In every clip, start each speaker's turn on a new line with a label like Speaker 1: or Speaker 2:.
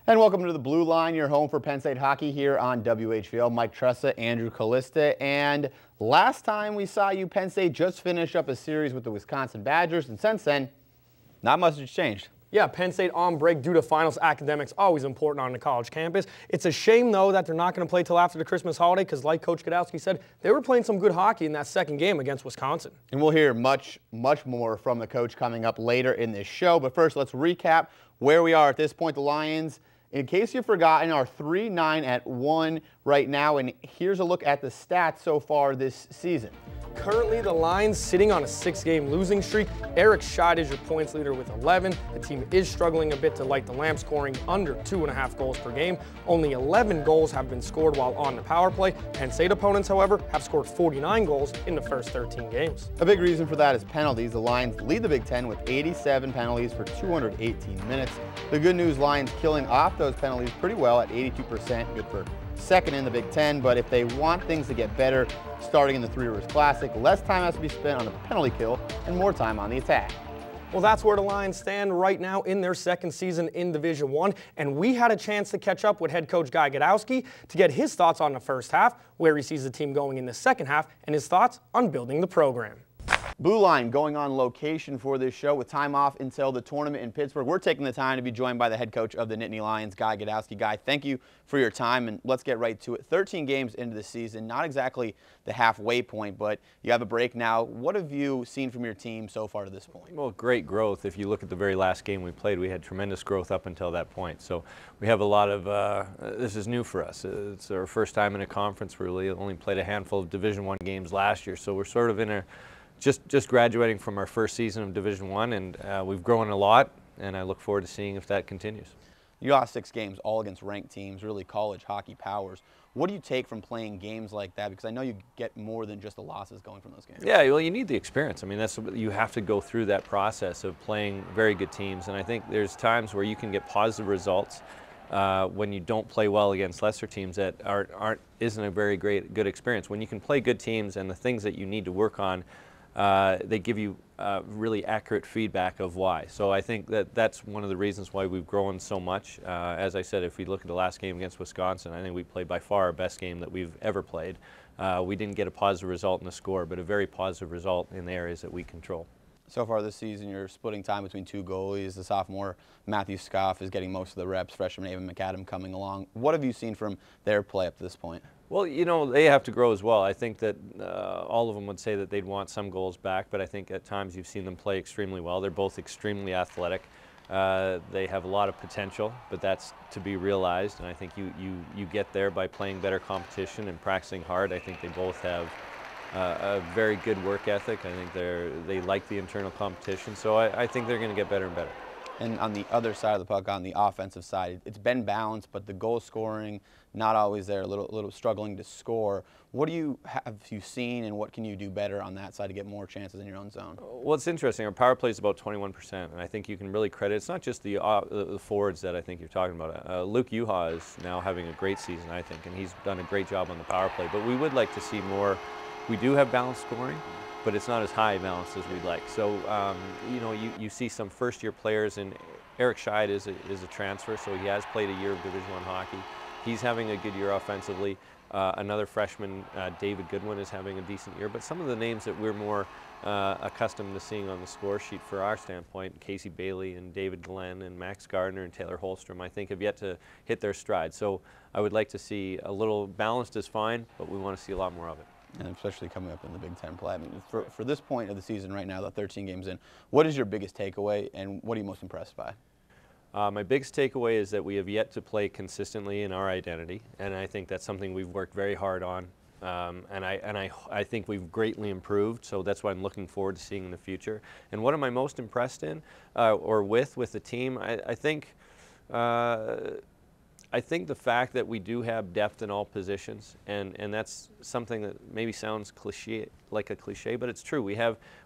Speaker 1: And welcome to the Blue Line, your home for Penn State hockey here on WHVL. Mike Tressa, Andrew Kalista, and last time we saw you, Penn State just finished up a series with the Wisconsin Badgers, and since then, not much has changed.
Speaker 2: Yeah, Penn State on break due to finals. Academics always important on the college campus. It's a shame, though, that they're not going to play till after the Christmas holiday because, like Coach Gadowsky said, they were playing some good hockey in that second game against Wisconsin.
Speaker 1: And we'll hear much more from the coach coming up later in this show. But first, let's recap where we are at this point. The Lions, in case you've forgotten, are 3-9-1 right now. And here's a look at the stats so far this season.
Speaker 2: Currently, the Lions sitting on a 6-game losing streak. Eric Scheid is your points leader with 11. The team is struggling a bit to light the lamp, scoring under 2.5 goals per game. Only 11 goals have been scored while on the power play. Penn State opponents, however, have scored 49 goals in the first 13 games.
Speaker 1: A big reason for that is penalties. The Lions lead the Big Ten with 87 penalties for 218 minutes. The good news, Lions killing off those penalties pretty well at 82%, good for second in the Big Ten, but if they want things to get better starting in the Three Rivers Classic, less time has to be spent on the penalty kill and more time on the attack.
Speaker 2: Well, that's where the Lions stand right now in their second season in Division I, and we had a chance to catch up with head coach Gadowsky to get his thoughts on the first half, where he sees the team going in the second half, and his thoughts on building the program.
Speaker 1: Blue Line going on location for this show with time off until the tournament in Pittsburgh. We're taking the time to be joined by the head coach of the Nittany Lions, Guy Gadowsky. Guy, thank you for your time, and let's get right to it. 13 games into the season, not exactly the halfway point, but you have a break now. What have you seen from your team so far to this point?
Speaker 3: Well, great growth. If you look at the very last game we played, we had tremendous growth up until that point. So we have a lot of, this is new for us. It's our first time in a conference, really. Only played a handful of Division I games last year, so we're sort of in a just graduating from our first season of Division I, and we've grown a lot, and I look forward to seeing if that continues.
Speaker 1: You lost 6 games, all against ranked teams, really college hockey powers. What do you take from playing games like that? Because I know you get more than just the losses going from those games.
Speaker 3: Yeah, well, you need the experience. I mean, you have to go through that process of playing very good teams, and I think there's times where you can get positive results when you don't play well against lesser teams that isn't a very good experience. When you can play good teams and the things that you need to work on, they give you really accurate feedback of why. So I think that's one of the reasons why we've grown so much. As I said, if we look at the last game against Wisconsin, I think we played by far our best game that we've ever played. We didn't get a positive result in the score, but a very positive result in the areas that we control.
Speaker 1: So far this season, you're splitting time between 2 goalies. The sophomore Matthew Scoff is getting most of the reps, freshman Ava McAdam coming along. What have you seen from their play up to this point?
Speaker 3: Well, you know, they have to grow as well. I think that all of them would say that they'd want some goals back, but I think at times you've seen them play extremely well. They're both extremely athletic. They have a lot of potential, but that's to be realized, and I think you get there by playing better competition and practicing hard. I think they both have a very good work ethic. I think they like the internal competition, so I think they're going to get better and better.
Speaker 1: And on the other side of the puck, on the offensive side, it's been balanced, but the goal scoring, not always there, a little struggling to score. What have you seen, and what can you do better on that side to get more chances in your own zone?
Speaker 3: Well, it's interesting. Our power play is about 21%, and I think you can really credit, it's not just the forwards that I think you're talking about. Luke Uha is now having a great season, I think, and he's done a great job on the power play, but we would like to see more. We do have balanced scoring, but it's not as high balanced as we'd like. So, you know, you see some first-year players, and Eric Scheid is a transfer, so he has played a year of Division I hockey. He's having a good year offensively. Another freshman, David Goodwin, is having a decent year, but some of the names that we're more accustomed to seeing on the score sheet for our standpoint, Casey Bailey and David Glenn and Max Gardner and Taylor Holstrom, I think have yet to hit their stride. So I would like to see a little balanced is fine, but we want to see a lot more of it.
Speaker 1: And especially coming up in the Big Ten play. I mean, for this point of the season right now, the 13 games in, what is your biggest takeaway, and what are you most impressed by?
Speaker 3: My biggest takeaway is that we have yet to play consistently in our identity, and I think that's something we've worked very hard on. And I think we've greatly improved, so that's what I'm looking forward to seeing in the future. And what am I most impressed in, or with the team? I think the fact that we do have depth in all positions, and that's something that maybe sounds like a cliche, but it's true.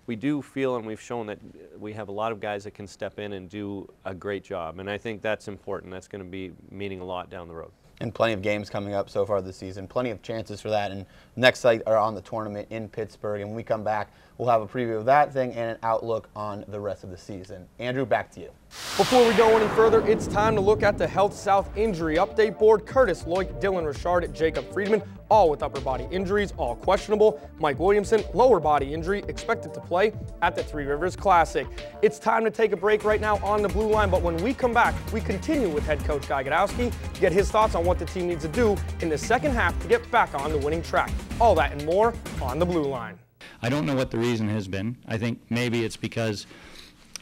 Speaker 3: We do feel, and we've shown that we have a lot of guys that can step in and do a great job, and I think that's important. That's going to be meaning a lot down the road.
Speaker 1: And plenty of games coming up so far this season, plenty of chances for that. And next sight are on the tournament in Pittsburgh, and when we come back, we'll We'll have a preview of that thing and an outlook on the rest of the season. Andrew, back to you.
Speaker 2: Before we go any further, it's time to look at the Health South injury update board. Curtis Loic, Dylan Richard, Jacob Friedman, all with upper body injuries, all questionable. Mike Williamson, lower body injury, expected to play at the Three Rivers Classic. It's time to take a break right now on the Blue Line, but when we come back, we continue with head coach Guy Gadowsky to get his thoughts on what the team needs to do in the second half to get back on the winning track. All that and more on the Blue Line.
Speaker 4: I don't know what the reason has been. I think maybe it's because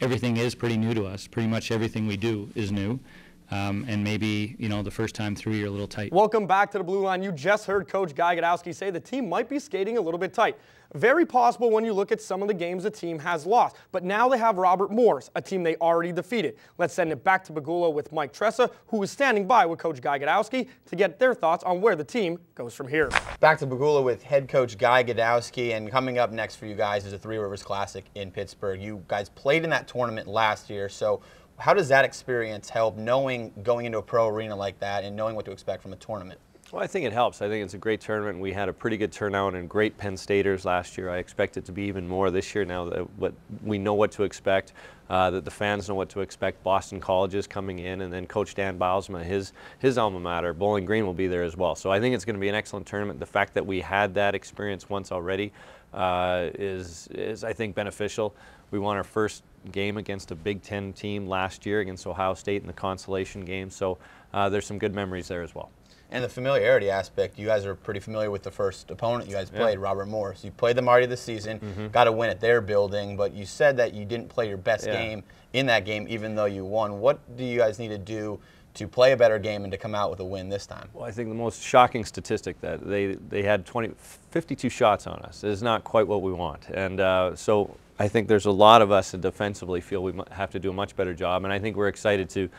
Speaker 4: everything is pretty new to us. Pretty much everything we do is new. And maybe, you know, the first time through you're a little tight.
Speaker 2: Welcome back to the Blue Line. You just heard Coach Guy Gadowsky say the team might be skating a little bit tight. Very possible when you look at some of the games the team has lost. But now they have Robert Morris, a team they already defeated. Let's send it back to Pegula with Mike Tressa, who is standing by with Coach Guy Gadowsky to get their thoughts on where the team goes from here.
Speaker 1: Back to Pegula with head coach Guy Gadowsky, and coming up next for you guys is the Three Rivers Classic in Pittsburgh. You guys played in that tournament last year, so how does that experience help knowing going into a pro arena like that and knowing what to expect from a tournament?
Speaker 3: Well, I think it helps. I think it's a great tournament. We had a pretty good turnout and great Penn Staters last year. I expect it to be even more this year now that we know what to expect, that the fans know what to expect. Boston College is coming in, and then Coach Dan Bylsma, his alma mater, Bowling Green, will be there as well. So I think it's going to be an excellent tournament. The fact that we had that experience once already is I think, beneficial. We won our first game against a Big Ten team last year against Ohio State in the consolation game. So there's some good memories there as well.
Speaker 1: And the familiarity aspect, you guys are pretty familiar with the first opponent you guys played, Robert Morris. You played them already this season, got a win at their building, but you said that you didn't play your best game in that game even though you won. What do you guys need to do to play a better game and to come out with a win this time?
Speaker 3: Well, I think the most shocking statistic that they had 52 shots on us is not quite what we want. And so I think there's a lot of us that defensively feel we have to do a much better job, and I think we're excited to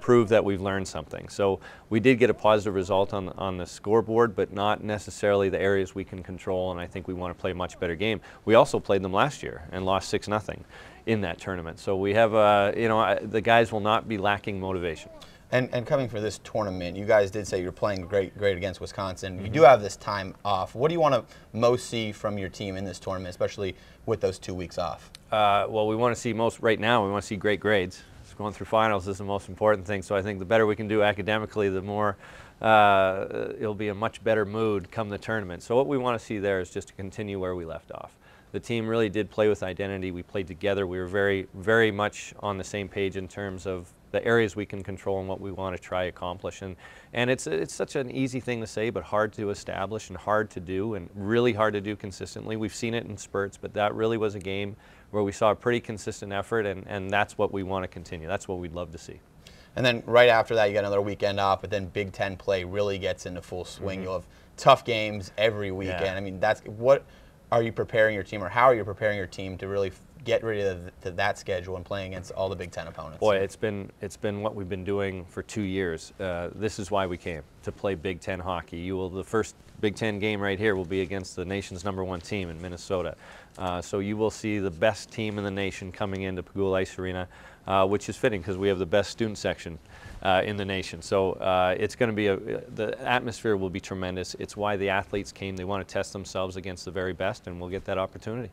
Speaker 3: prove that we've learned something. So we did get a positive result on the scoreboard, but not necessarily the areas we can control, and I think we want to play a much better game. We also played them last year and lost 6-0 in that tournament. So we have, the guys will not be lacking motivation.
Speaker 1: And coming for this tournament, you guys did say you're playing great against Wisconsin. You do have this time off. What do you want to most see from your team in this tournament, especially with those 2 weeks off?
Speaker 3: Well, we want to see right now, we want to see great grades. Going through finals is the most important thing, so I think the better we can do academically, the more it'll be a much better mood come the tournament. So what we want to see there is just to continue where we left off. The team really did play with identity. We played together. We were very, very much on the same page in terms of the areas we can control and what we want to try to accomplish. And it's such an easy thing to say, but hard to establish and hard to do, and really hard to do consistently. We've seen it in spurts, but that really was a game where we saw a pretty consistent effort, and that's what we want to continue. That's what we'd love to see.
Speaker 1: And then right after that, you got another weekend off, but then Big Ten play really gets into full swing. You'll have tough games every weekend. I mean, what are you preparing your team, or how are you preparing your team to really get ready to that schedule and playing against all the Big Ten opponents?
Speaker 3: Boy, it's been what we've been doing for 2 years. This is why we came, to play Big Ten hockey. The first Big Ten game right here will be against the nation's #1 team in Minnesota. So you will see the best team in the nation coming into Pegula Ice Arena, which is fitting because we have the best student section in the nation. So it's going to be the atmosphere will be tremendous. It's why the athletes came. They want to test themselves against the very best, and we'll get that opportunity.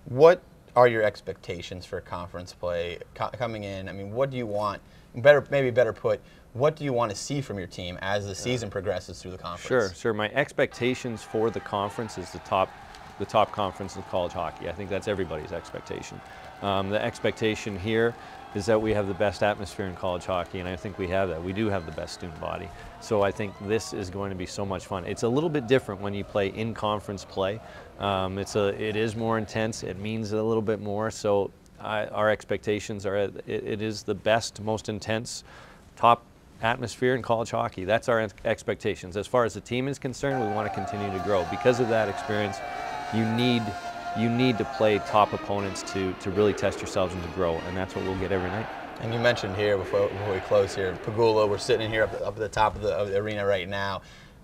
Speaker 1: What are your expectations for conference play coming in? I mean, what do you want? Maybe better put, what do you want to see from your team as the season progresses through the conference?
Speaker 3: Sure. My expectations for the conference is the top conference in college hockey. I think that's everybody's expectation. The expectation here is that we have the best atmosphere in college hockey, and I think we have that. We do have the best student body. So I think this is going to be so much fun. It's a little bit different when you play in conference play. It is more intense. It means a little bit more. So our expectations are it is the best, most intense, top atmosphere in college hockey. That's our expectations. As far as the team is concerned, we want to continue to grow. Because of that experience, you need to play top opponents to really test yourselves and to grow, and that's what we'll get every night.
Speaker 1: And you mentioned here before we close here, Pegula, we're sitting here up at the top of the arena right now.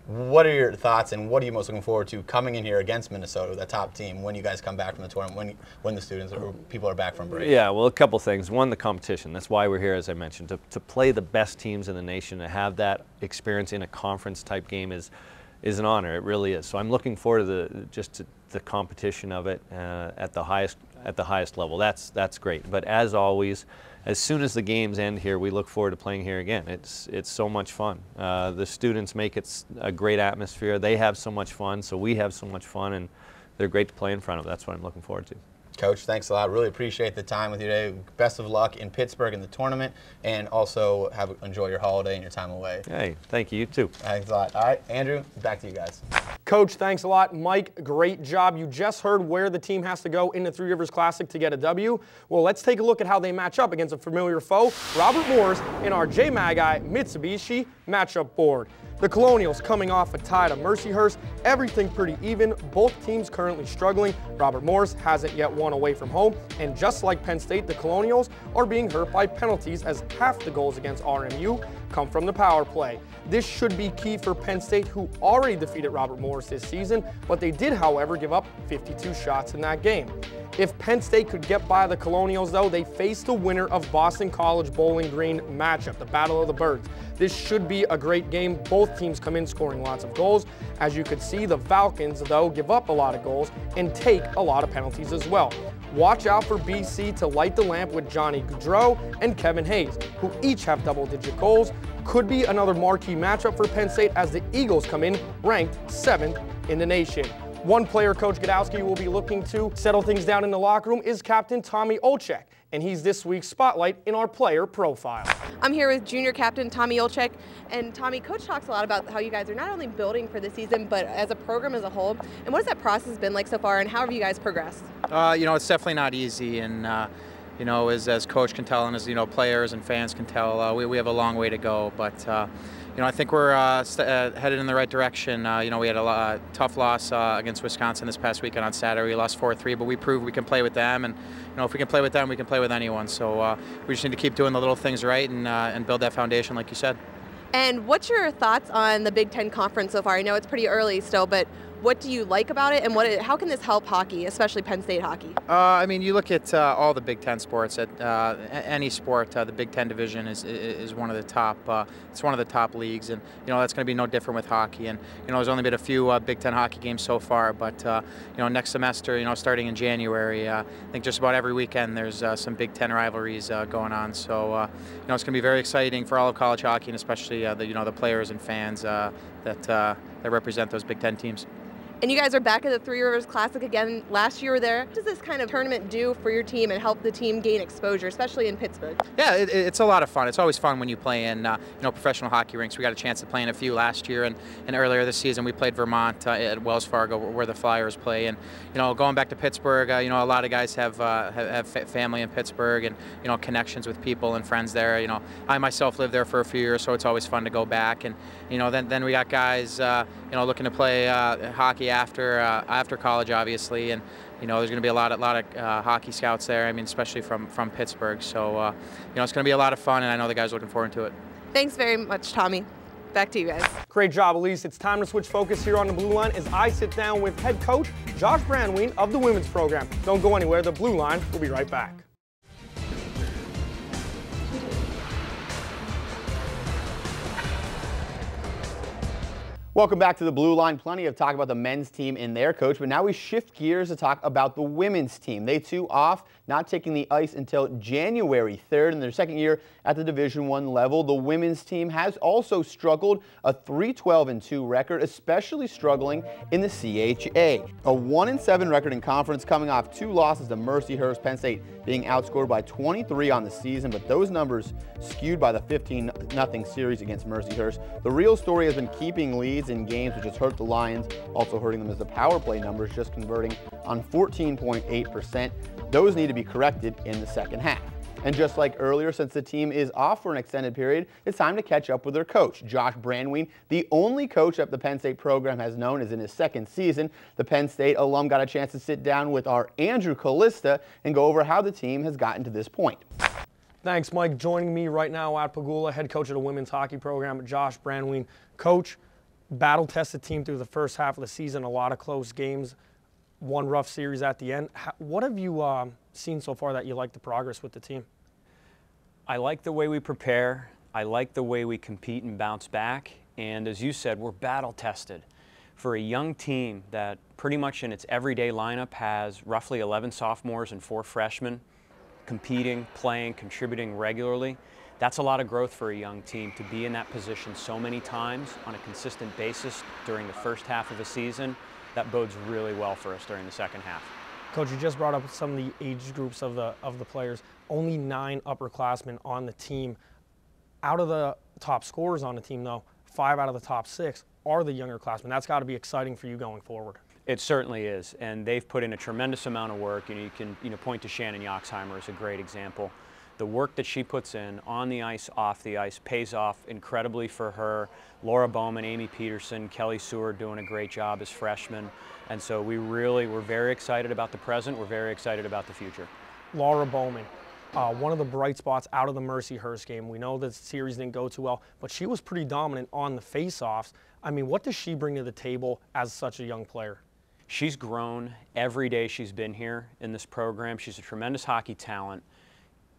Speaker 1: What are your thoughts, and what are you most looking forward to coming in here against Minnesota, the top team, when you guys come back from the tournament, when the students or people are back from break?
Speaker 3: Yeah, well, a couple things. One, the competition. That's why we're here, as I mentioned, to play the best teams in the nation, to have that experience in a conference type game is an honor. It really is. So I'm looking forward to just the competition of it at the highest level. That's great. But as always, as soon as the games end here, we look forward to playing here again. It's so much fun. The students make it a great atmosphere. They have so much fun, so we have so much fun, and they're great to play in front of. That's what I'm looking forward to.
Speaker 1: Coach, thanks a lot. Really appreciate the time with you today. Best of luck in Pittsburgh in the tournament, and also enjoy your holiday and your time away.
Speaker 3: Hey, thank you. You too.
Speaker 1: Thanks a lot. All right, Andrew, back to you guys.
Speaker 2: Coach, thanks a lot. Mike, great job. You just heard where the team has to go in the Three Rivers Classic to get a W. Well, let's take a look at how they match up against a familiar foe, Robert Morris, in our J-Magi Mitsubishi matchup board. The Colonials coming off a tie to Mercyhurst, everything pretty even, both teams currently struggling. Robert Morris hasn't yet won away from home, and just like Penn State, the Colonials are being hurt by penalties as half the goals against RMU come from the power play. This should be key for Penn State, who already defeated Robert Morris this season, but they did, however, give up 52 shots in that game. If Penn State could get by the Colonials, though, they face the winner of Boston College Bowling Green matchup, the Battle of the Birds. This should be a great game. Both teams come in scoring lots of goals. As you could see, the Falcons, though, give up a lot of goals and take a lot of penalties as well. Watch out for BC to light the lamp with Johnny Gaudreau and Kevin Hayes, who each have double-digit goals. Could be another marquee matchup for Penn State as the Eagles come in ranked 7th in the nation. One player Coach Gadowsky will be looking to settle things down in the locker room is Captain Tommy Olczyk, and he's this week's spotlight in our player profile.
Speaker 5: I'm here with junior captain Tommy Olczyk, and Tommy, Coach talks a lot about how you guys are not only building for the season, but as a program as a whole. And what has that process been like so far, and how have you guys progressed?
Speaker 6: You know, it's definitely not easy, and you know, as Coach can tell, and as players and fans can tell, we have a long way to go. But you know, I think we're headed in the right direction. You know, we had a tough loss against Wisconsin this past weekend on Saturday. We lost 4-3, but we proved we can play with them, and you know, if we can play with them, we can play with anyone. So we just need to keep doing the little things right and build that foundation, like you said.
Speaker 5: And what's your thoughts on the Big Ten Conference so far? I know it's pretty early still, but what do you like about it, and how can this help hockey, especially Penn State hockey?
Speaker 6: I mean, you look at all the Big Ten sports. At any sport, the Big Ten division is one of the top. It's one of the top leagues, and you know that's going to be no different with hockey. And you know, there's only been a few Big Ten hockey games so far, but you know, next semester, you know, starting in January, I think just about every weekend there's some Big Ten rivalries going on. So you know, it's going to be very exciting for all of college hockey, and especially the players and fans that represent those Big Ten teams.
Speaker 5: And you guys are back at the Three Rivers Classic again. Last year you were there. What does this kind of tournament do for your team and help the team gain exposure, especially in Pittsburgh?
Speaker 6: Yeah, it's a lot of fun. It's always fun when you play in professional hockey rinks. We got a chance to play in a few last year, and earlier this season we played Vermont at Wells Fargo, where the Flyers play. And you know, going back to Pittsburgh, you know, a lot of guys have family in Pittsburgh and you know, connections with people and friends there. You know, I myself lived there for a few years, so it's always fun to go back. And you know, then we got guys you know, looking to play hockey after college, obviously, and you know, there's going to be a lot of hockey scouts there. I mean, especially from Pittsburgh. So you know, it's going to be a lot of fun, and I know the guys are looking forward to it.
Speaker 5: Thanks very much, Tommy. Back to you guys.
Speaker 2: Great job, Elise. It's time to switch focus here on the Blue Line as I sit down with head coach Jacque Branwen of the women's program. Don't go anywhere. The Blue Line will be right back.
Speaker 1: Welcome back to the Blue Line. Plenty of talk about the men's team and their coach, but now we shift gears to talk about the women's team. They too off, not taking the ice until January 3rd in their second year at the Division I level. The women's team has also struggled, a 3-12-2 record, especially struggling in the CHA. A 1-7 record in conference, coming off 2 losses to Mercyhurst. Penn State being outscored by 23 on the season, but those numbers skewed by the 15-0 series against Mercyhurst. The real story has been keeping leads in games, which has hurt the Lions, also hurting them as the power play numbers, just converting on 14.8%. Those need to be corrected in the second half. And just like earlier, since the team is off for an extended period, it's time to catch up with their coach, Jacque Branwen, the only coach that the Penn State program has known is in his second season. The Penn State alum got a chance to sit down with our Andrew Kalista and go over how the team has gotten to this point.
Speaker 2: Thanks, Mike. Joining me right now at Pegula, head coach of the women's hockey program, Jacque Branwen. Coach, battle-tested team through the first half of the season, a lot of close games, one rough series at the end. What have you seen so far that you like the progress with the team?
Speaker 7: I like the way we prepare. I like the way we compete and bounce back. And as you said, we're battle-tested. for a young team that pretty much in its everyday lineup has roughly 11 sophomores and 4 freshmen competing, playing, contributing regularly, that's a lot of growth for a young team to be in that position so many times on a consistent basis during the first half of a season. That bodes really well for us during the second half.
Speaker 2: Coach, you just brought up some of the age groups of the players. Only 9 upperclassmen on the team. Out of the top scorers on the team, though, 5 out of the top 6 are the younger classmen. That's got to be exciting for you going forward.
Speaker 7: It certainly is, and they've put in a tremendous amount of work. You can point to Shannon Yoxheimer as a great example. The work that she puts in on the ice, off the ice, pays off incredibly for her. Laura Bowman, Amy Peterson, Kelly Seward doing a great job as freshmen. And so we're very excited about the present. We're very excited about the future.
Speaker 2: Laura Bowman, one of the bright spots out of the Mercyhurst game. We know the series didn't go too well, but she was pretty dominant on the face-offs. I mean, what does she bring to the table as such a young player?
Speaker 7: She's grown every day she's been here in this program. She's a tremendous hockey talent.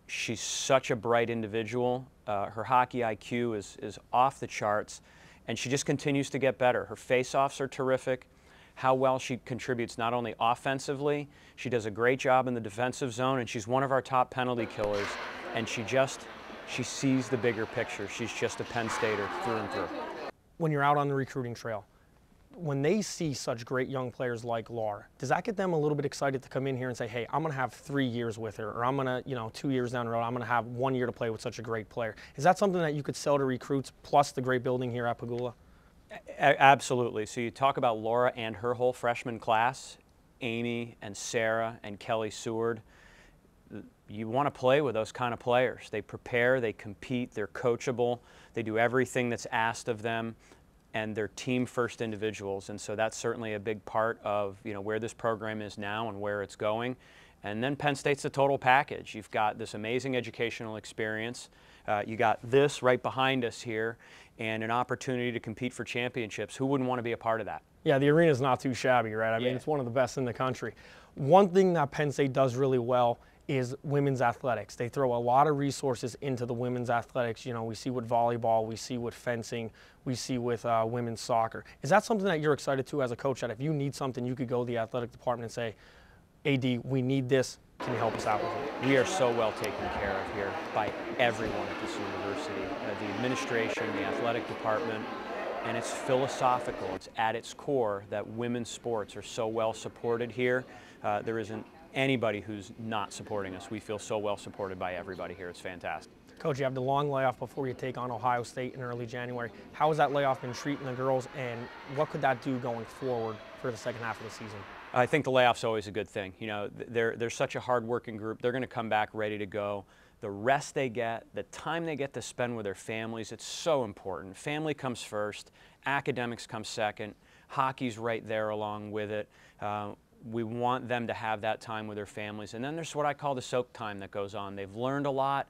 Speaker 7: She's such a bright individual. Her hockey IQ is off the charts, and she just continues to get better. Her face-offs are terrific. How well she contributes not only offensively, she does a great job in the defensive zone, and she's one of our top penalty killers, and she sees the bigger picture. She's just a Penn Stater through and through.
Speaker 2: When you're out on the recruiting trail, when they see such great young players like Laura, does that get them a little bit excited to come in here and say, hey, I'm going to have 3 years with her, or I'm going to, 2 years down the road, I'm going to have 1 year to play with such a great player? Is that something that you could sell to recruits, plus the great building here at Pegula?
Speaker 7: Absolutely. So you talk about Laura and her whole freshman class, Amy and Sarah and Kelly Seward. You want to play with those kind of players. They prepare, they compete, they're coachable, they do everything that's asked of them, and they're team-first individuals. And so that's certainly a big part of where this program is now and where it's going. And then Penn State's the total package. You've got this amazing educational experience. You got this right behind us here, and an opportunity to compete for championships. Who wouldn't want to be a part of that?
Speaker 2: Yeah, the arena's not too shabby, right? I mean, it's one of the best in the country. One thing that Penn State does really well is women's athletics. They throw a lot of resources into the women's athletics. We see with volleyball, we see with fencing, we see with women's soccer. Is that something that you're excited to as a coach, that if you need something, you could go to the athletic department and say, AD, we need this, can you help us out with it?
Speaker 7: We are so well taken care of here by everyone at this university. The administration, the athletic department, and it's philosophical. It's at its core that women's sports are so well supported here. There isn't anybody who's not supporting us. We feel so well supported by everybody here. It's fantastic.
Speaker 2: Coach, you have the long layoff before you take on Ohio State in early January. How has that layoff been treating the girls, and what could that do going forward for the second half of the season?
Speaker 7: I think the layoff's always a good thing. They're such a hard-working group. They're going to come back ready to go. The rest they get, the time they get to spend with their families, it's so important. Family comes first, academics come second, hockey's right there along with it. We want them to have that time with their families. And then there's what I call the soak time that goes on. They've learned a lot.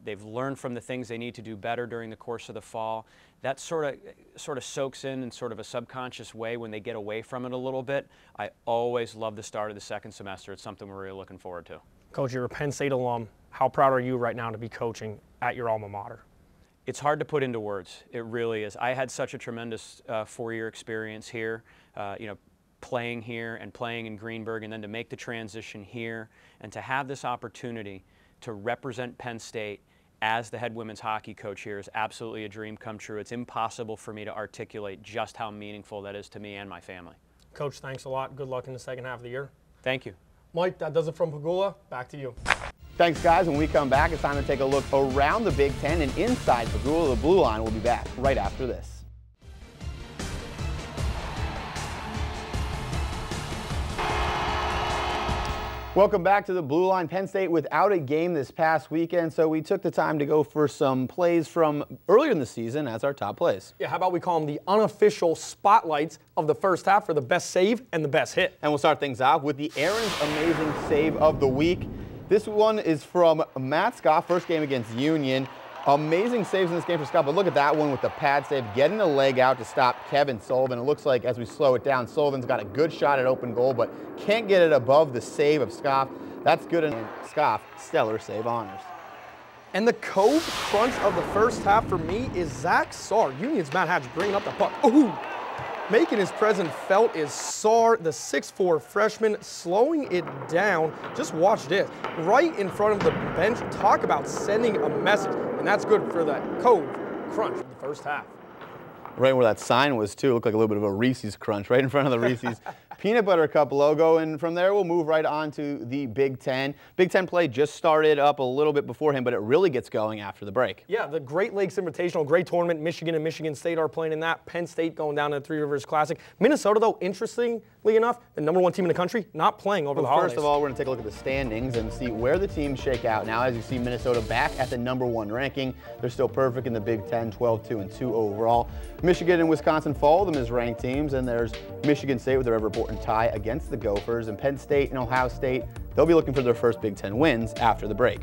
Speaker 7: They've learned from the things they need to do better during the course of the fall. That sort of soaks in sort of a subconscious way when they get away from it a little bit. I always love the start of the second semester. It's something we're really looking forward to.
Speaker 2: Coach, you're a Penn State alum. How proud are you right now to be coaching at your alma mater?
Speaker 7: It's hard to put into words. It really is. I had such a tremendous 4-year experience here. Playing here and playing in Greenberg, and then to make the transition here and to have this opportunity to represent Penn State as the head women's hockey coach here is absolutely a dream come true. It's impossible for me to articulate just how meaningful that is to me and my family.
Speaker 2: Coach, thanks a lot. Good luck in the second half of the year.
Speaker 7: Thank you.
Speaker 2: Mike, that does it from Pegula. Back to you.
Speaker 1: Thanks, guys. When we come back, it's time to take a look around the Big Ten and inside Pegula. The Blue Line will be back right after this. Welcome back to the Blue Line. Penn State without a game this past weekend, so we took the time to go for some plays from earlier in the season as our top plays.
Speaker 2: Yeah, how about we call them the unofficial spotlights of the first half for the best save and the best hit.
Speaker 1: And we'll start things off with the Aaron's Amazing Save of the Week. This one is from Matt Scott, first game against Union. Amazing saves in this game for Scott, but look at that one with the pad save, getting the leg out to stop Kevin Sullivan. It looks like as we slow it down, Sullivan's got a good shot at open goal, but can't get it above the save of Scoff. That's good, and Scoff, stellar save honors.
Speaker 2: And the Cove crunch of the first half for me is Zach Saar. Union's Matt Hatch bringing up the puck. Ooh! Making his presence felt is Saar, the 6'4" freshman, slowing it down. Just watch this. Right in front of the bench, talk about sending a message, and that's good for that Cove crunch of the first half.
Speaker 1: Right where that sign was, too. Looked like a little bit of a Reese's Crunch right in front of the Reese's Peanut Butter Cup logo. And from there, we'll move right on to the Big Ten. Big Ten play just started up a little bit beforehand, but it really gets going after the break.
Speaker 2: Yeah, the Great Lakes Invitational, great tournament. Michigan and Michigan State are playing in that. Penn State going down to the Three Rivers Classic. Minnesota, though, interestingly enough, the #1 team in the country, not playing over the holidays.
Speaker 1: First of all, we're going to take a look at the standings and see where the teams shake out. Now, as you see, Minnesota back at the #1 ranking. They're still perfect in the Big Ten, 12-2-2 overall. Michigan and Wisconsin follow them as ranked teams, and there's Michigan State with their ever-important tie against the Gophers, and Penn State and Ohio State, they'll be looking for their first Big Ten wins after the break.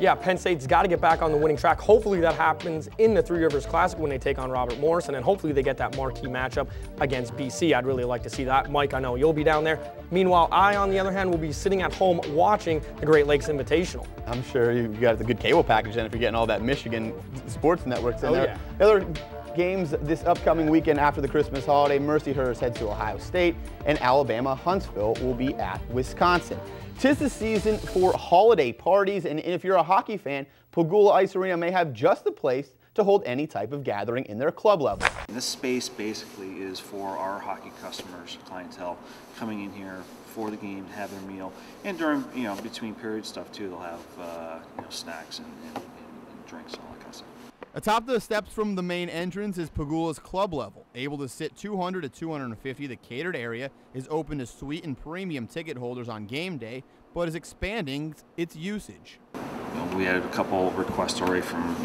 Speaker 2: Yeah, Penn State's got to get back on the winning track. Hopefully that happens in the Three Rivers Classic when they take on Robert Morris, and then hopefully they get that marquee matchup against BC. I'd really like to see that. Mike, I know you'll be down there. Meanwhile, I, on the other hand, will be sitting at home watching the Great Lakes Invitational.
Speaker 1: I'm sure you got the good cable package then if you're getting all that Michigan sports networks in there.
Speaker 2: Yeah.
Speaker 1: The other games this upcoming weekend after the Christmas holiday, Mercyhurst heads to Ohio State, and Alabama Huntsville will be at Wisconsin. 'Tis the season for holiday parties, and if you're a hockey fan, Pegula Ice Arena may have just the place to hold any type of gathering in their club level.
Speaker 8: This space basically is for our hockey customers, clientele, coming in here for the game to have their meal, and during, between period stuff too, they'll have, snacks and drinks and all that kind of stuff.
Speaker 1: Atop the steps from the main entrance is Pegula's club level. Able to sit 200 to 250, the catered area is open to suite and premium ticket holders on game day, but is expanding its usage.
Speaker 8: We had a couple requests already from,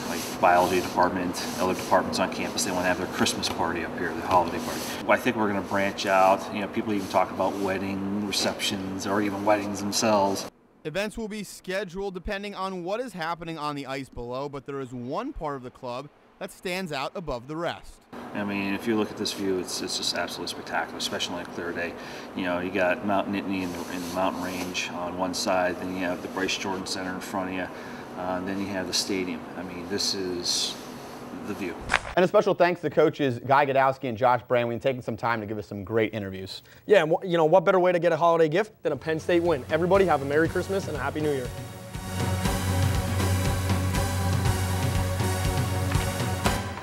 Speaker 8: like biology department, other departments on campus. They want to have their Christmas party up here, the holiday party. I think we're going to branch out. People even talk about wedding receptions or even weddings themselves.
Speaker 1: Events will be scheduled depending on what is happening on the ice below, but there is one part of the club that stands out above the rest.
Speaker 8: I mean, if you look at this view, it's just absolutely spectacular, especially on a clear day. You got Mount Nittany in the mountain range on one side, then you have the Bryce Jordan Center in front of you, and then you have the stadium. I mean, this is the view.
Speaker 1: And a special thanks to coaches Gadowsky and Jacque Branwen taking some time to give us some great interviews.
Speaker 2: Yeah, and what better way to get a holiday gift than a Penn State win? Everybody have a Merry Christmas and a Happy New Year.